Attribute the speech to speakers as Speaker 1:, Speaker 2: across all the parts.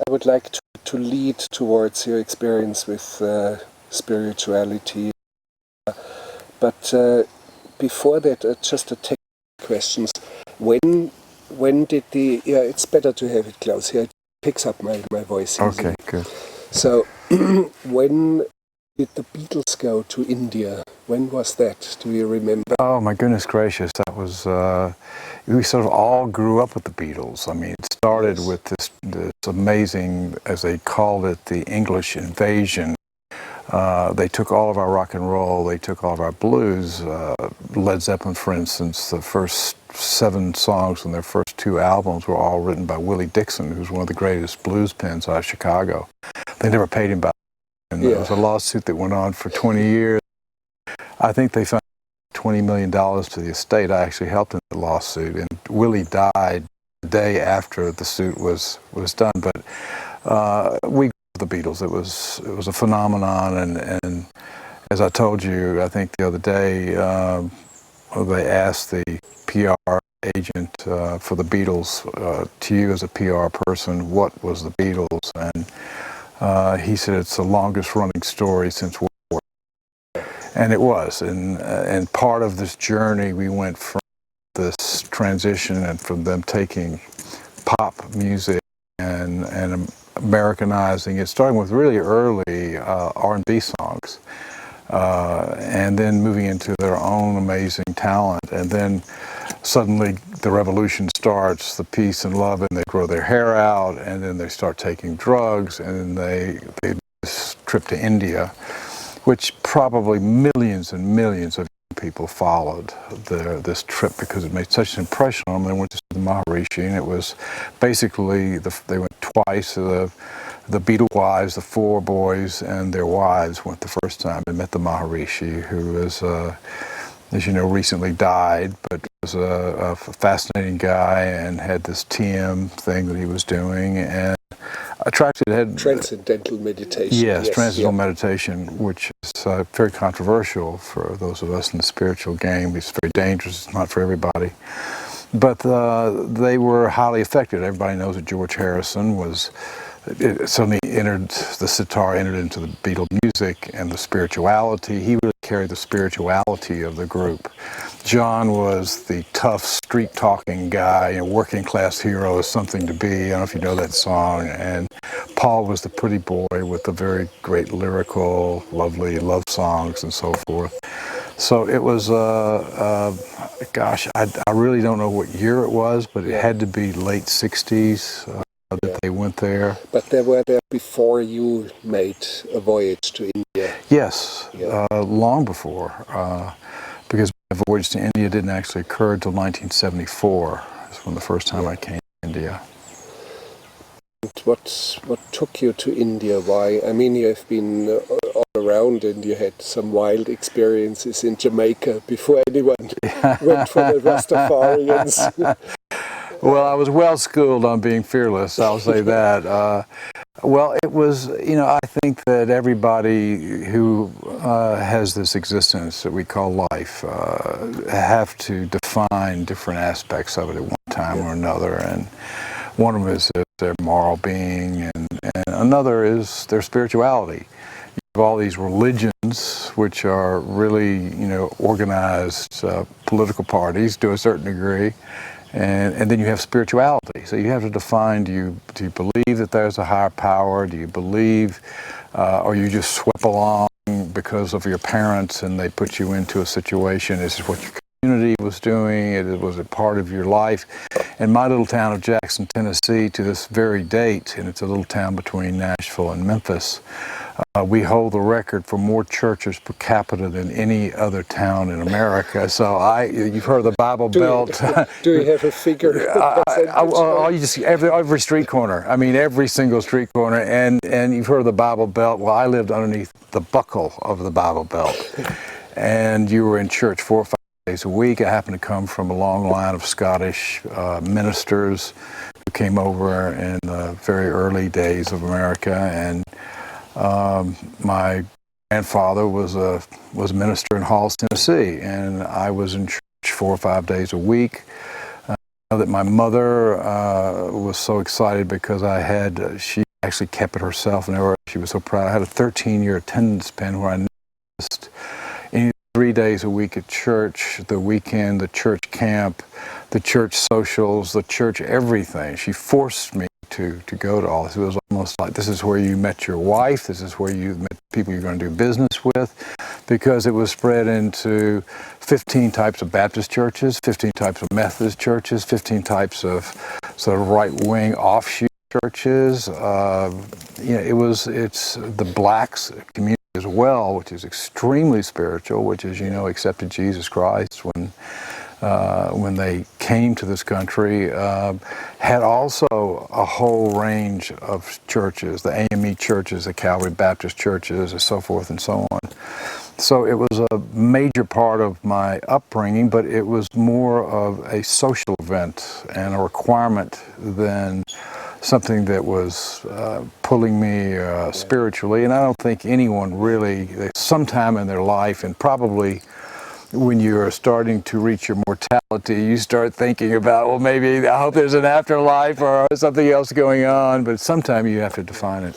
Speaker 1: I would like to lead towards your experience with spirituality. But before that, just a technical questions. When did the... Yeah, it's better to have it close here. It picks up my voice easily.
Speaker 2: Okay, good.
Speaker 1: So, when did the Beatles go to India? When was that? Do you remember?
Speaker 2: Oh my goodness gracious, that was, we sort of all grew up with the Beatles. I mean, it started
Speaker 1: Yes.
Speaker 2: with this amazing, as they called it, the English invasion. They took all of our rock and roll, they took all of our blues. Led Zeppelin, for instance, the first 7 songs from their first 2 albums were all written by Willie Dixon, who's one of the greatest blues pens out of Chicago. They never paid him back. And there was a lawsuit that went on for 20 years. I think they found $20 million to the estate. I actually helped in the lawsuit, and Willie died the day after the suit was done. But we grew up with the Beatles. It was a phenomenon, and as I told you, I think the other day, they asked the PR agent for the Beatles, to you as a PR person, what was the Beatles? And he said it's the longest running story since World War II. And it was. And part of this journey, we went from this transition and from them taking pop music and Americanizing it, starting with really early R&B songs, and then moving into their own amazing talent. And then suddenly the revolution starts, the peace and love, and they grow their hair out, and then they start taking drugs, and they this trip to India, which probably millions and millions of people followed this trip because it made such an impression on them. They went to the Maharishi, and it was basically, they went twice. The Beatle wives, the 4 boys and their wives went the first time. They met the Maharishi, who was, as you know, recently died, but was a fascinating guy and had this TM thing that he was doing, and had
Speaker 1: transcendental meditation.
Speaker 2: Yes, transcendental meditation, which is very controversial for those of us in the spiritual game. It's very dangerous. It's not for everybody. But they were highly affected. Everybody knows that George Harrison was... It suddenly the sitar entered into the Beatle music and the spirituality. He really carried the spirituality of the group. John was the tough, street-talking guy, working class hero is something to be. I don't know if you know that song. And Paul was the pretty boy with the very great lyrical, lovely love songs and so forth. So it was, gosh, I really don't know what year it was, but it had to be late 60s. That they went there.
Speaker 1: But they were there before you made a voyage to India.
Speaker 2: Yes, long before, because my voyage to India didn't actually occur until 1974. That's when the first time I came to India.
Speaker 1: And what took you to India? Why? I mean, you have been all around, and you had some wild experiences in Jamaica before anyone went for the Rastafarians.
Speaker 2: Well, I was well schooled on being fearless, I'll say that. Well, it was, I think that everybody who has this existence that we call life have to define different aspects of it at one time or another. And one of them is their moral being, and another is their spirituality. You have all these religions, which are really, organized political parties to a certain degree. And then you have spirituality. So you have to define, do you believe that there's a higher power? Do you believe, or you just swept along because of your parents and they put you into a situation? Is this what your community was doing? Was it part of your life? In my little town of Jackson, Tennessee, to this very date, and it's a little town between Nashville and Memphis, we hold the record for more churches per capita than any other town in America. So you've heard of the Bible Belt.
Speaker 1: Do you have a figure?
Speaker 2: Every street corner. I mean, every single street corner. And you've heard of the Bible Belt. Well, I lived underneath the buckle of the Bible Belt. And you were in church 4 or 5 days a week. I happened to come from a long line of Scottish ministers who came over in the very early days of America. And my grandfather was a minister in Halls, Tennessee, and I was in church 4 or 5 days a week. I know that my mother was so excited because she actually kept it herself, and she was so proud. I had a 13-year attendance pen where I missed any 3 days a week at church, the weekend, the church camp, the church socials, the church everything. She forced me to go to all this. It was almost like, this is where you met your wife, this is where you met people you're going to do business with, because it was spread into 15 types of Baptist churches, 15 types of Methodist churches, 15 types of sort of right-wing offshoot churches. It's the blacks community as well, which is extremely spiritual, which, as you know, accepted Jesus Christ when they came to this country, had also a whole range of churches, the AME churches, the Calvary Baptist churches, and so forth and so on. So it was a major part of my upbringing, but it was more of a social event and a requirement than something that was pulling me spiritually. And I don't think anyone really, sometime in their life, and probably when you're starting to reach your mortality, you start thinking about, well, maybe I hope there's an afterlife or something else going on, but sometime you have to define it.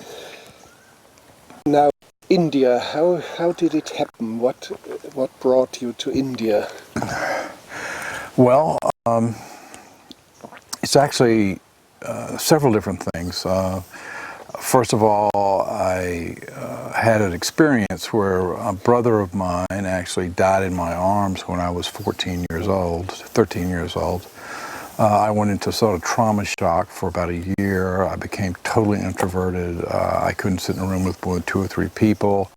Speaker 1: Now, India, how did it happen? What brought you to India?
Speaker 2: Well, it's actually several different things. First of all, I had an experience where a brother of mine actually died in my arms when I was 13 years old. I went into sort of trauma shock for about a year. I became totally introverted. I couldn't sit in a room with more than 2 or 3 people.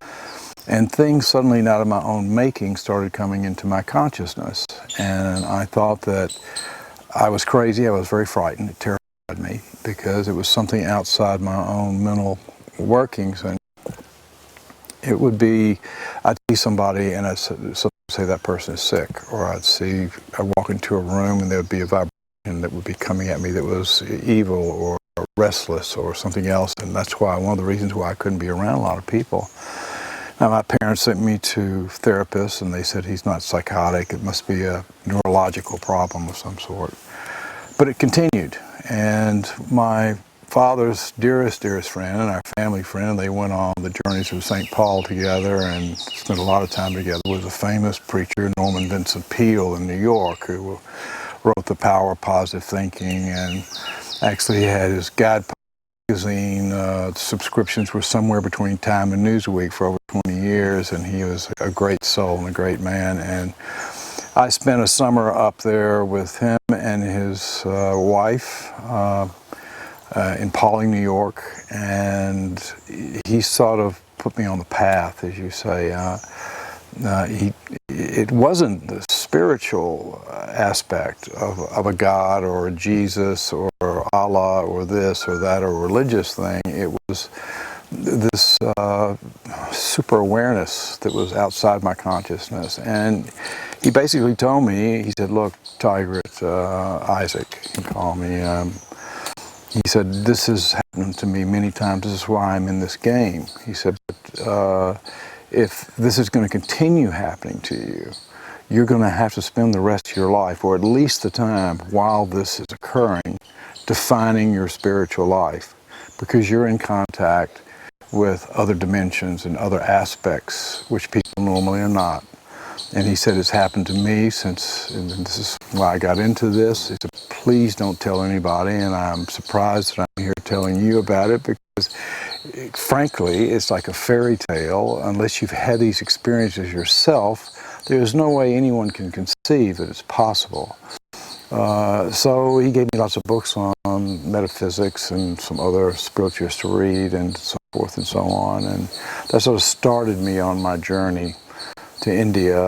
Speaker 2: And things suddenly, not of my own making, started coming into my consciousness. And I thought that I was crazy. I was very frightened. It terrified me because it was something outside my own mental workings. And it would be, I'd see somebody and I'd say that person is sick, or I'd walk into a room and there would be a vibration that would be coming at me that was evil or restless or something else. And that's why, one of the reasons why I couldn't be around a lot of people. Now, my parents sent me to therapists and they said he's not psychotic, it must be a neurological problem of some sort. But it continued, and my father's dearest friend and our family friend, they went on the journeys of St. Paul together and spent a lot of time together, was a famous preacher, Norman Vincent Peale in New York, who wrote The Power of Positive Thinking, and actually had his guide magazine subscriptions were somewhere between Time and Newsweek for over 20 years, and he was a great soul and a great man. And I spent a summer up there with him and his wife in Pawling, New York, and he sort of put me on the path, as you say. It wasn't the spiritual aspect of a God or a Jesus or Allah or this or that or religious thing. It was this super awareness that was outside my consciousness. And he basically told me, he said, look, Tigrett, Isaac, he called me, he said, this has happened to me many times, this is why I'm in this game. He said, but if this is going to continue happening to you, you're going to have to spend the rest of your life, or at least the time while this is occurring, defining your spiritual life, because you're in contact with other dimensions and other aspects which people normally are not. And he said, it's happened to me since, and this is why I got into this. He said, please don't tell anybody, and I'm surprised that I'm here telling you about it, because frankly, it's like a fairy tale. Unless you've had these experiences yourself, there's no way anyone can conceive that it's possible. So he gave me lots of books on metaphysics and some other spiritualists to read and so forth and so on. And that sort of started me on my journey to India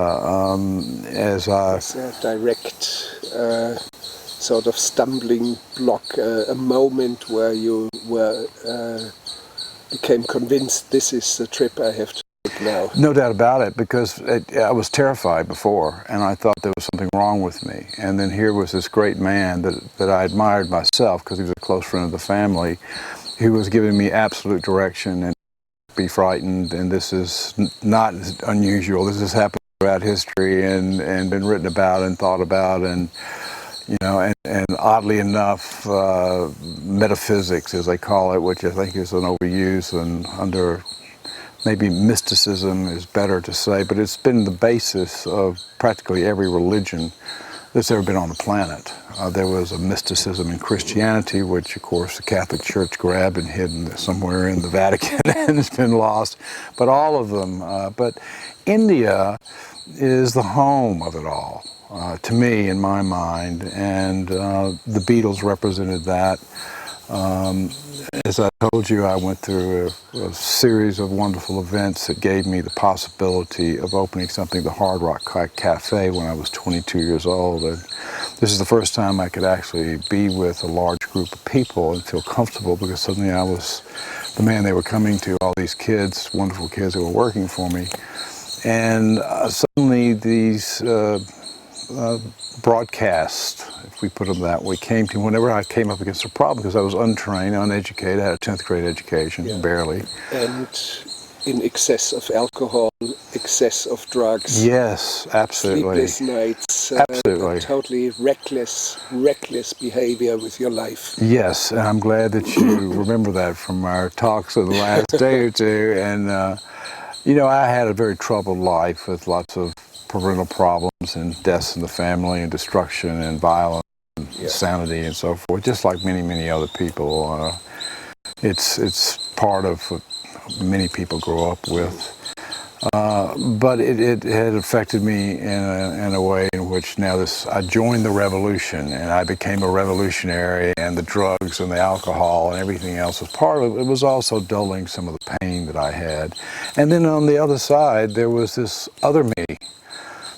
Speaker 2: as I...
Speaker 1: It's a direct sort of stumbling block, a moment where you became convinced this is the trip I have to take now.
Speaker 2: No doubt about it, because I was terrified before, and I thought there was something wrong with me. And then here was this great man that I admired myself, because he was a close friend of the family, who was giving me absolute direction and be frightened. And this is not unusual. This has happened throughout history and been written about and thought about. And and oddly enough, metaphysics, as they call it, which I think is an overuse and under maybe mysticism is better to say, but it's been the basis of practically every religion that's ever been on the planet. There was a mysticism in Christianity, which of course the Catholic Church grabbed and hid somewhere in the Vatican and has been lost, but all of them. But India is the home of it all, to me, in my mind, and the Beatles represented that. As I told you, I went through a series of wonderful events that gave me the possibility of opening something, the Hard Rock Cafe, when I was 22 years old. And this is the first time I could actually be with a large group of people and feel comfortable, because suddenly I was the man they were coming to, all these kids, wonderful kids who were working for me. And suddenly these broadcasts, if we put them that way, came to me whenever I came up against a problem, because I was untrained, uneducated, I had a 10th grade education, barely.
Speaker 1: And in excess of alcohol, excess of drugs.
Speaker 2: Yes, absolutely.
Speaker 1: Sleepless nights.
Speaker 2: Absolutely.
Speaker 1: Totally reckless behavior with your life.
Speaker 2: Yes, and I'm glad that you remember that from our talks of the last day or two. And, I had a very troubled life with lots of parental problems and deaths in the family and destruction and violence and insanity and so forth, just like many, many other people. It's part of what many people grow up with. But it had affected me in a way in which now I joined the revolution, and I became a revolutionary, and the drugs and the alcohol and everything else was part of it. It was also dulling some of the pain that I had. And then on the other side, there was this other me,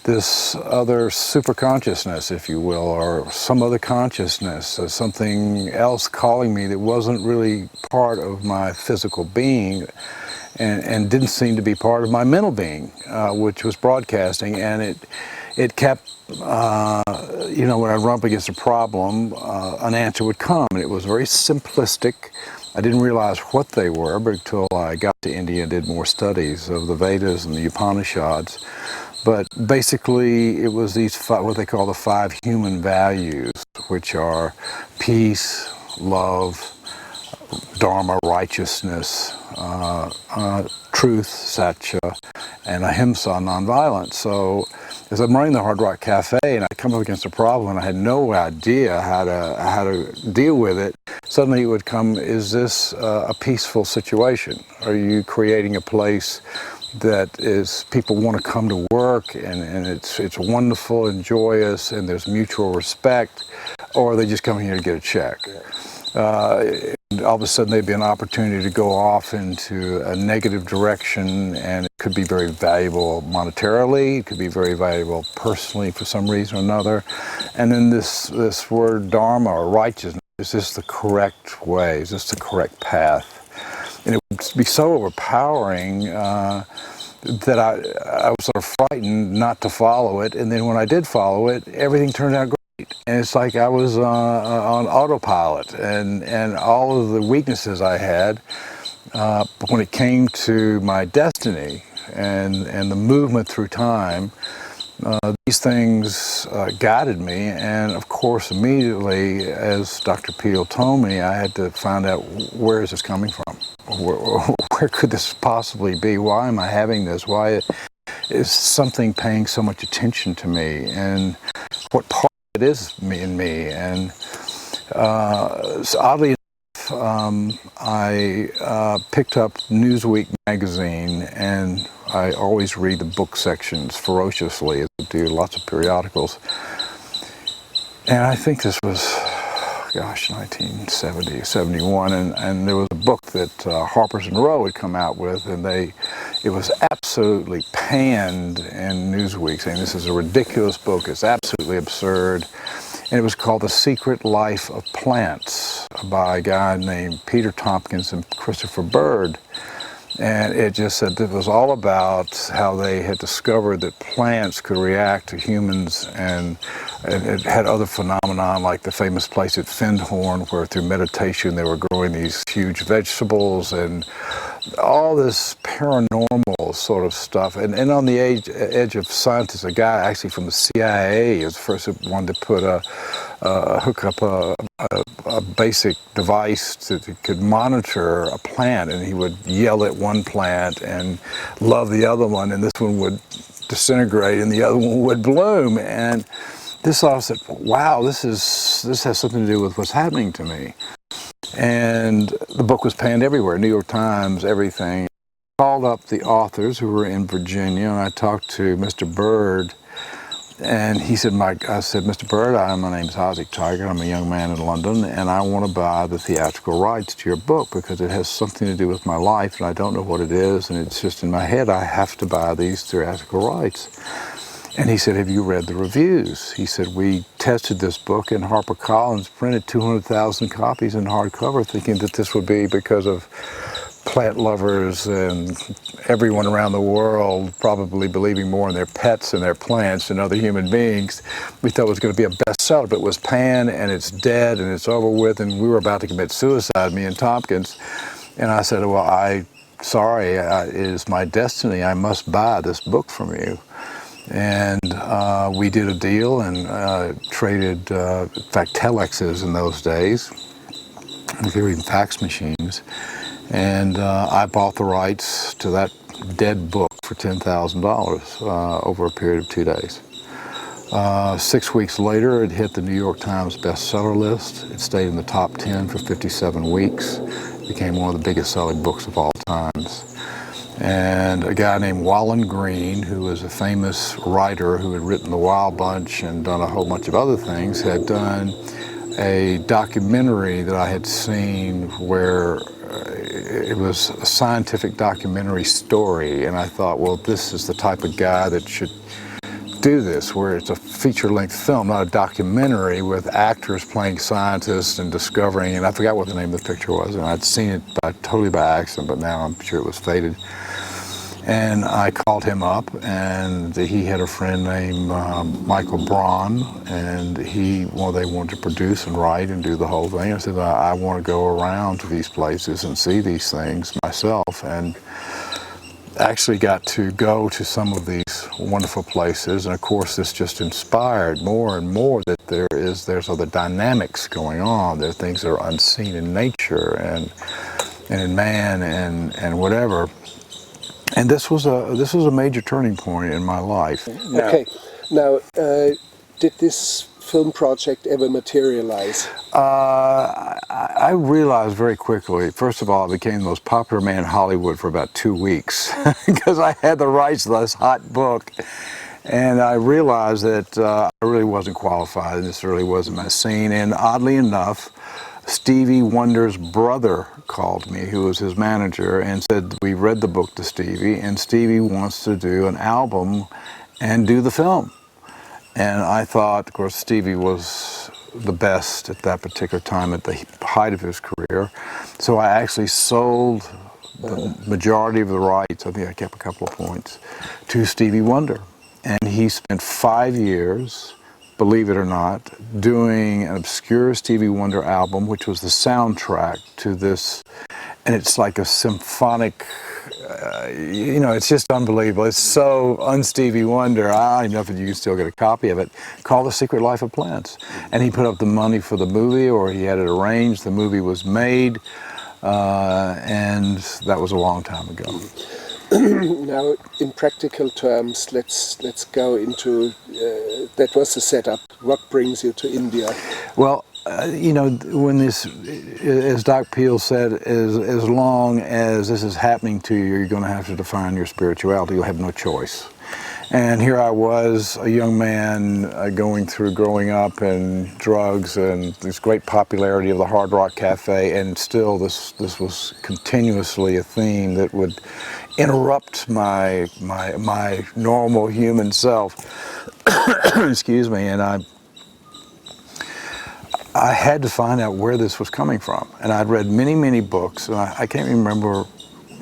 Speaker 2: this other super consciousness, if you will, or some other consciousness, or something else calling me that wasn't really part of my physical being, and didn't seem to be part of my mental being, which was broadcasting. And it kept, when I'd run up against a problem, an answer would come, and it was very simplistic. I didn't realize what they were, but until I got to India and did more studies of the Vedas and the Upanishads. But basically, it was these what they call the 5 human values, which are peace, love, dharma, righteousness, truth, satya, and ahimsa, nonviolence. So as I'm running the Hard Rock Cafe and I come up against a problem and I had no idea how to deal with it, suddenly it would come, is this a peaceful situation? Are you creating a place that is, people want to come to work and it's wonderful and joyous and there's mutual respect, or are they just coming here to get a check? And all of a sudden there'd be an opportunity to go off into a negative direction, and it could be very valuable monetarily, it could be very valuable personally for some reason or another. And then this word dharma, or righteousness, is this the correct way? Is this the correct path? And it would be so overpowering that I was sort of frightened not to follow it. And then when I did follow it, everything turned out great. And it's like I was on autopilot, and all of the weaknesses I had, when it came to my destiny and the movement through time, these things guided me. And of course, immediately, as Dr. Peel told me, I had to find out, where is this coming from? Where could this possibly be? Why am I having this? Why is something paying so much attention to me? And what part it is me and me? And so oddly enough, I picked up Newsweek magazine, and I always read the book sections ferociously, as I do lots of periodicals. And I think this was, 1970, 71, and there was a book that Harper's and Row had come out with, and it was absolutely panned in Newsweek, saying this is a ridiculous book, it's absolutely absurd. And it was called The Secret Life of Plants by a guy named Peter Tompkins and Christopher Bird. And it just said it was all about how they had discovered that plants could react to humans, and it had other phenomena, like the famous place at Findhorn, where through meditation they were growing these huge vegetables, and all this paranormal sort of stuff. And on the edge of scientists, a guy actually from the CIA is the first who wanted to put hook up a basic device that could monitor a plant, and he would yell at one plant and love the other one, and this one would disintegrate and the other one would bloom. And this all said, wow, this has something to do with what's happening to me. And the book was panned everywhere, New York Times, everything. I called up the authors who were in Virginia, and I talked to Mr. Bird, and he said, I said, Mr. Bird, my name's Isaac Tigrett, I'm a young man in London, and I want to buy the theatrical rights to your book because it has something to do with my life, and I don't know what it is, and it's just in my head, I have to buy these theatrical rights. And he said, have you read the reviews? He said, we tested this book and HarperCollins printed 200,000 copies in hardcover thinking that this would be because of plant lovers and everyone around the world probably believing more in their pets and their plants than other human beings. We thought it was going to be a bestseller, but it was panned and it's dead and it's over with, and we were about to commit suicide, me and Tompkins. And I said, well, sorry, it is my destiny. I must buy this book from you. And we did a deal and traded, in fact, telexes in those days. There were even fax machines. And I bought the rights to that dead book for $10,000 over a period of 2 days. 6 weeks later, it hit the New York Times bestseller list. It stayed in the top 10 for 57 weeks. It became one of the biggest selling books of all times. And a guy named Wallen Green, who was a famous writer who had written The Wild Bunch and done a whole bunch of other things, had done a documentary that I had seen where it was a scientific documentary story, and I thought, well, this is the type of guy that should do this, where it's a feature-length film, not a documentary with actors playing scientists and discovering, and I forgot what the name of the picture was, and I'd seen it totally by accident, but now I'm sure it was faded. And I called him up, and he had a friend named Michael Braun, and they wanted to produce and write and do the whole thing. I said, I want to go around to these places and see these things myself, and actually got to go to some of these wonderful places. And of course, this just inspired more and more that there's other dynamics going on. There are things that are unseen in nature and in man and whatever. And this was a major turning point in my life.
Speaker 1: Okay, now did this film project ever materialize?
Speaker 2: I realized very quickly, first of all, I became the most popular man in Hollywood for about 2 weeks because I had the rights to this hot book. And I realized that I really wasn't qualified, and this really wasn't my scene. And oddly enough, Stevie Wonder's brother called me, who was his manager, and said, we read the book to Stevie, and Stevie wants to do an album and do the film. And I thought, of course, Stevie was the best at that particular time, at the height of his career. So I actually sold the majority of the rights, I think I kept a couple of points, to Stevie Wonder. And he spent 5 years, believe it or not, doing an obscure Stevie Wonder album, which was the soundtrack to this, and it's like a symphonic, it's just unbelievable. It's so un-Stevie Wonder. I don't even know if you can still get a copy of it, called The Secret Life of Plants. And he put up the money for the movie, or he had it arranged. The movie was made, and that was a long time ago.
Speaker 1: Now, in practical terms, let's go into that was the setup. What brings you to India?
Speaker 2: Well, when this, as Doc Peel said, as long as this is happening to you, you're going to have to define your spirituality. You'll have no choice. And here I was, a young man growing up and drugs and this great popularity of the Hard Rock Cafe, and still this was continuously a theme that would interrupt my normal human self. Excuse me, and I had to find out where this was coming from. And I'd read many, many books, and I can't remember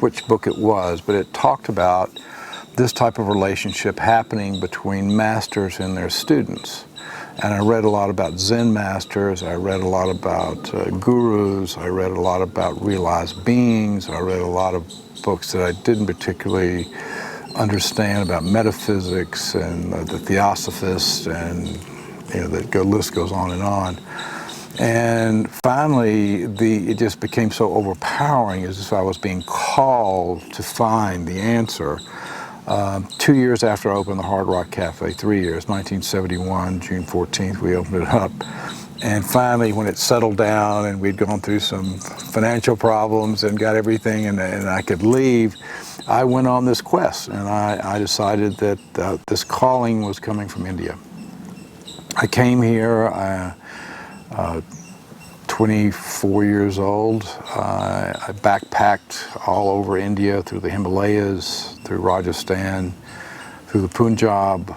Speaker 2: which book it was, but it talked about this type of relationship happening between masters and their students. And I read a lot about Zen masters, I read a lot about gurus, I read a lot about realized beings, I read a lot of books that I didn't particularly understand about metaphysics and the theosophists, and the list goes on and on. And finally, it just became so overpowering, as if I was being called to find the answer. 2 years after I opened the Hard Rock Cafe, 3 years, 1971, June 14th, we opened it up. And finally, when it settled down and we'd gone through some financial problems and got everything and I could leave, I went on this quest, and I decided that this calling was coming from India. I came here 24 years old. I backpacked all over India, through the Himalayas, through Rajasthan, through the Punjab,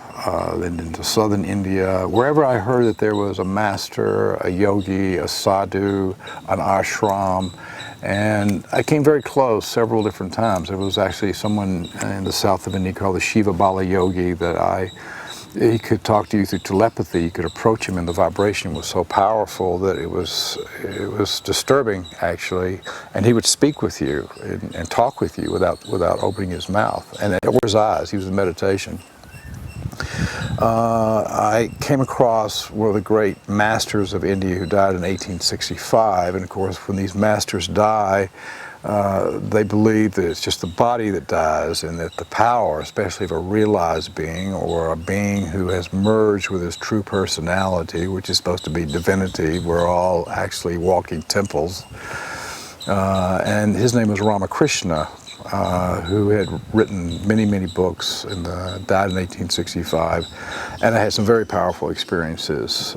Speaker 2: then into southern India. Wherever I heard that there was a master, a yogi, a sadhu, an ashram, and I came very close several different times. There was actually someone in the south of India called the Shiva Bala Yogi that he could talk to you through telepathy. You could approach him, and the vibration was so powerful that it was disturbing, actually. And he would speak with you and talk with you without opening his mouth or his eyes. He was in meditation. I came across one of the great masters of India who died in 1865, and of course, when these masters die, they believe that it's just the body that dies, and that the power, especially of a realized being or a being who has merged with his true personality, which is supposed to be divinity, we're all actually walking temples. And his name was Ramakrishna, who had written many, many books and died in 1865. And I had some very powerful experiences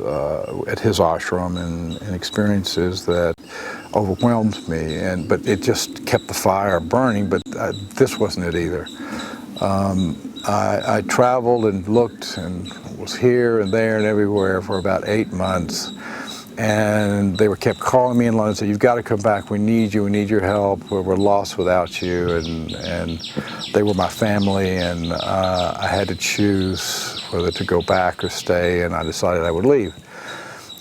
Speaker 2: at his ashram, and experiences that overwhelmed me. But it just kept the fire burning, but this wasn't it either. I traveled and looked and was here and there and everywhere for about 8 months. And they kept calling me in London and said, "You've got to come back, we need you, we need your help, we're lost without you." And they were my family, and I had to choose whether to go back or stay, and I decided I would leave.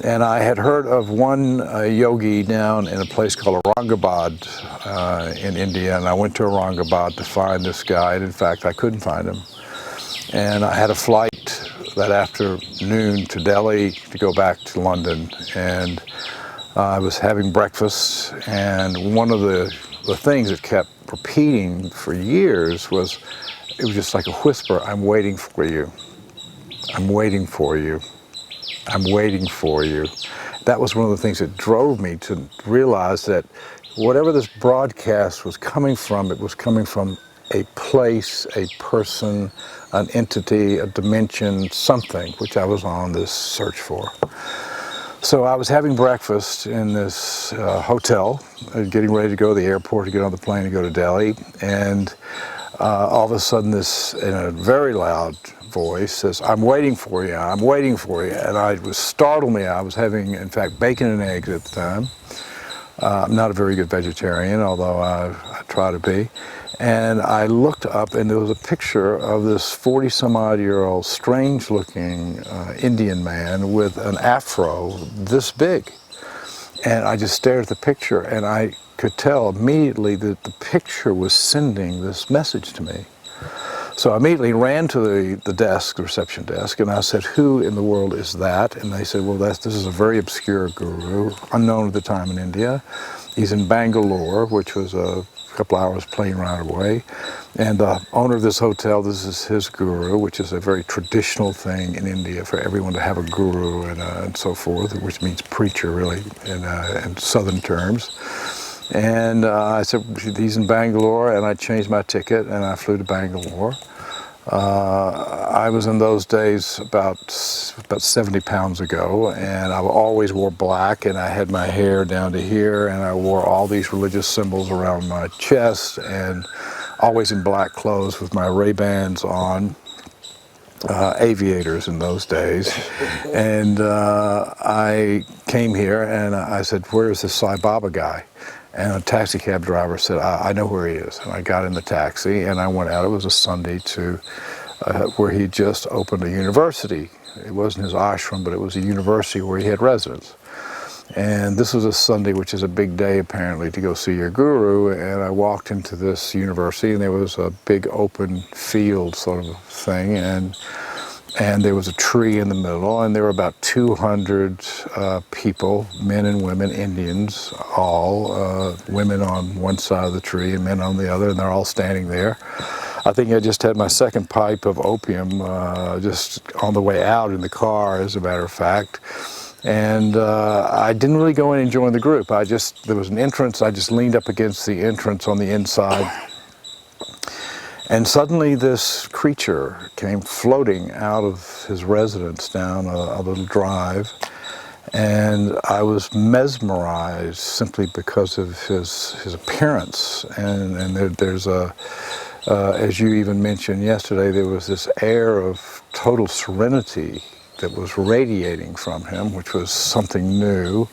Speaker 2: And I had heard of one yogi down in a place called Aurangabad in India, and I went to Aurangabad to find this guy, and in fact I couldn't find him. And I had a flight that afternoon to Delhi to go back to London, and I was having breakfast, and one of the things that kept repeating for years was, it was just like a whisper, "I'm waiting for you, I'm waiting for you, I'm waiting for you." That was one of the things that drove me to realize that whatever this broadcast was coming from, it was coming from a place, a person, an entity, a dimension, something, which I was on this search for. So I was having breakfast in this hotel, getting ready to go to the airport to get on the plane to go to Delhi, and all of a sudden this, in a very loud voice, says, "I'm waiting for you, I'm waiting for you." And it was startled me. I was having, in fact, bacon and eggs at the time. I'm not a very good vegetarian, although I try to be. And I looked up, and there was a picture of this 40-some-odd-year-old, strange-looking Indian man with an afro this big. And I just stared at the picture, and I could tell immediately that the picture was sending this message to me. So I immediately ran to the desk, the reception desk, and I said, "Who in the world is that?" And they said, "Well, this is a very obscure guru, unknown at the time in India. He's in Bangalore," which was a couple hours plane ride away. "And the owner of this hotel, this is his guru," which is a very traditional thing in India for everyone to have a guru and so forth, which means preacher, really, in southern terms. And I said, "He's in Bangalore," and I changed my ticket and I flew to Bangalore. I was in those days about 70 pounds ago, and I always wore black, and I had my hair down to here, and I wore all these religious symbols around my chest, and always in black clothes with my Ray-Bans on, aviators in those days. And I came here and I said, "Where's this Sai Baba guy?" And a taxi cab driver said, "I know where he is." And I got in the taxi and I went out. It was a Sunday to where he just opened a university. It wasn't his ashram, but it was a university where he had residents. And this was a Sunday, which is a big day apparently to go see your guru, and I walked into this university and there was a big open field sort of thing, and there was a tree in the middle, and there were about 200 people, men and women, Indians, all, women on one side of the tree and men on the other, and they're all standing there. I think I just had my second pipe of opium just on the way out in the car, as a matter of fact. And I didn't really go in and join the group. There was an entrance, I just leaned up against the entrance on the inside. And suddenly this creature came floating out of his residence down a little drive. And I was mesmerized simply because of his appearance. And there's as you even mentioned yesterday, there was this air of total serenity that was radiating from him, which was something new.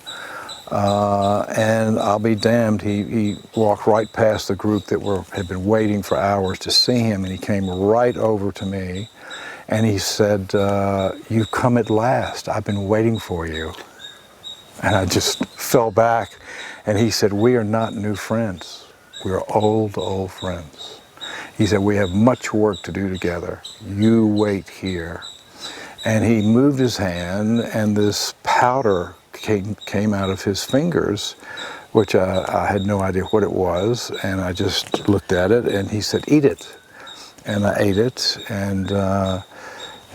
Speaker 2: And I'll be damned, he walked right past the group that had been waiting for hours to see him, and he came right over to me, and he said, "You've come at last. I've been waiting for you." And I just fell back, and he said, "We are not new friends. We are old, old friends." He said, "We have much work to do together. You wait here." And he moved his hand, and this powder came out of his fingers, which I had no idea what it was, and I just looked at it, and he said, "Eat it." And I ate it, and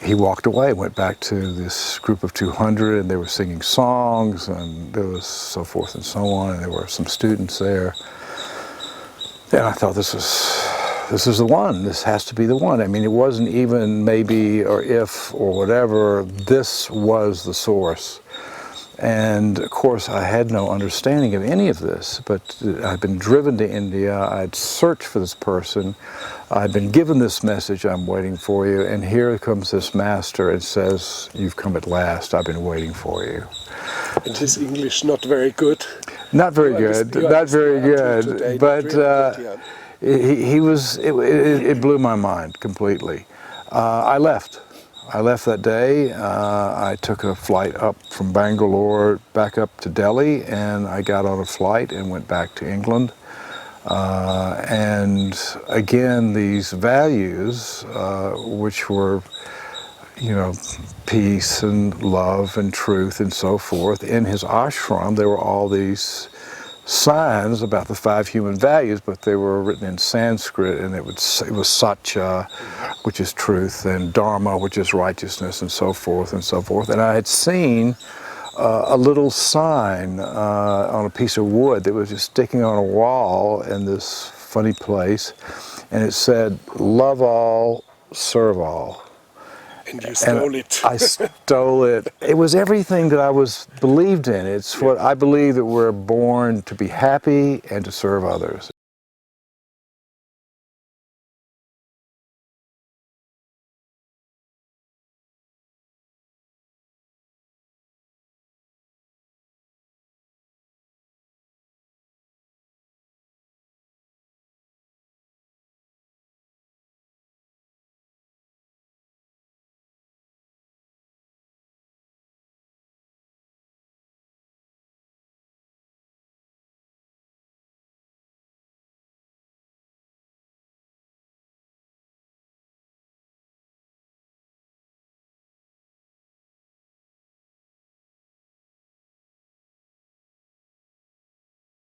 Speaker 2: he walked away, went back to this group of 200, and they were singing songs, and there was so forth and so on, and there were some students there. And I thought, this is the one. This has to be the one. I mean, it wasn't even maybe or if or whatever. This was the source. And of course, I had no understanding of any of this, but I'd been driven to India. I'd searched for this person. I'd been given this message, "I'm waiting for you." And here comes this master and says, "You've come at last. I've been waiting for you."
Speaker 1: And his English not very good.
Speaker 2: Not very good. Not very good. But it blew my mind completely. I left. I left that day. I took a flight up from Bangalore back up to Delhi, and I got on a flight and went back to England. And again, these values, which were, peace and love and truth and so forth, in his ashram, there were all these signs about the 5 human values, but they were written in Sanskrit, and it was satya, which is truth, and dharma, which is righteousness, and so forth and so forth. And I had seen a little sign on a piece of wood that was just sticking on a wall in this funny place, and it said, "Love all, serve all."
Speaker 1: And you stole it.
Speaker 2: I stole it. It was everything that I was believed in. It's what I believe, that we're born to be happy and to serve others.